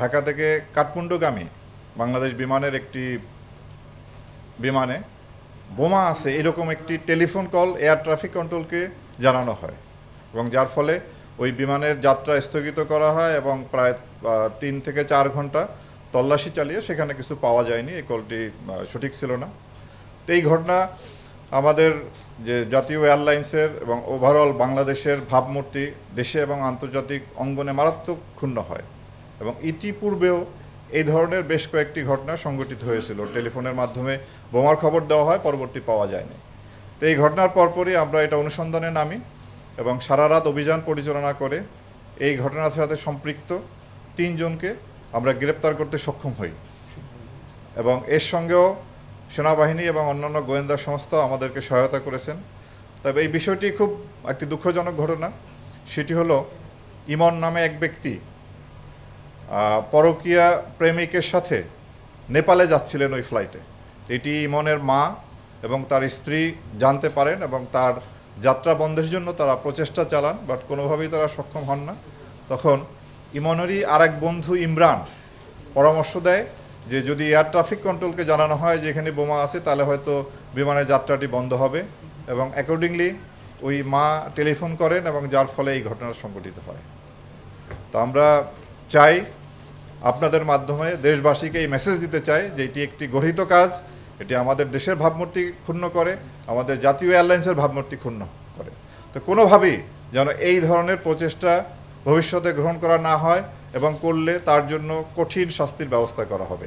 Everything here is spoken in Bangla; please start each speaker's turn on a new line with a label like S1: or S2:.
S1: ঢাকা থেকে কাঠমান্ডুগামী বাংলাদেশ বিমানের একটি বিমানে বোমা আছে এরকম একটি টেলিফোন কল এয়ার ট্রাফিক কন্ট্রোলকে জানানো হয় এবং যার ফলে ওই বিমানের যাত্রা স্থগিত করা হয় এবং প্রায় 3 থেকে 4 ঘন্টা তল্লাশি চালিয়ে সেখানে কিছু পাওয়া যায়নি। এই কলটি সঠিক ছিল না। তো এই ঘটনা আমাদের যে জাতীয় এয়ারলাইন্সের এবং ওভারঅল বাংলাদেশের ভাবমূর্তি দেশে এবং আন্তর্জাতিক অঙ্গনে মারাত্মক ক্ষুণ্ণ হয় এবং ইতিপূর্বেও এই ধরনের বেশ কয়েকটি ঘটনা সংঘটিত হয়েছিল। টেলিফোনের মাধ্যমে বোমার খবর দেওয়া হয়, পরবর্তী পাওয়া যায়নি। তো এই ঘটনার পরপরই আমরা এটা অনুসন্ধানে নামি এবং সারা রাত অভিযান পরিচালনা করে এই ঘটনার সাথে সম্পৃক্ত 3 জনকে আমরা গ্রেপ্তার করতে সক্ষম হই এবং এর সঙ্গেও সেনাবাহিনী এবং অন্যান্য গোয়েন্দা সংস্থা আমাদেরকে সহায়তা করেছেন। তবে এই বিষয়টি খুব একটি দুঃখজনক ঘটনা। সেটি হলো ইমন নামে এক ব্যক্তি পরকীয়া প্রেমিকের সাথে নেপালে যাচ্ছিলেন ওই ফ্লাইটে। এটি ইমনের মা এবং তার স্ত্রী জানতে পারেন এবং তার যাত্রা বন্ধের জন্য তারা প্রচেষ্টা চালান, বাট কোনোভাবেই তারা সক্ষম হন না। তখন ইমনেরই আরেক বন্ধু ইমরান পরামর্শ দেয় যে যদি এয়ার ট্রাফিক কন্ট্রোলকে জানানো হয় যে এখানে বোমা আছে তাহলে হয়তো বিমানের যাত্রাটি বন্ধ হবে এবং অ্যাকর্ডিংলি ওই মা টেলিফোন করেন এবং যার ফলে এই ঘটনা সংঘটিত হয়। তো আমরা চাই আপনাদের মাধ্যমে দেশবাসীকে এই মেসেজ দিতে চাই যে এটি একটি গর্হিত কাজ, এটি আমাদের দেশের ভাবমূর্তি ক্ষুণ্ণ করে, আমাদের জাতীয় এয়ারলাইন্সের ভাবমূর্তি ক্ষুণ্ণ করে। তো কোনোভাবেই যেন এই ধরনের প্রচেষ্টা ভবিষ্যতে গ্রহণ করা না হয় এবং করলে তার জন্য কঠিন শাস্তির ব্যবস্থা করা হবে।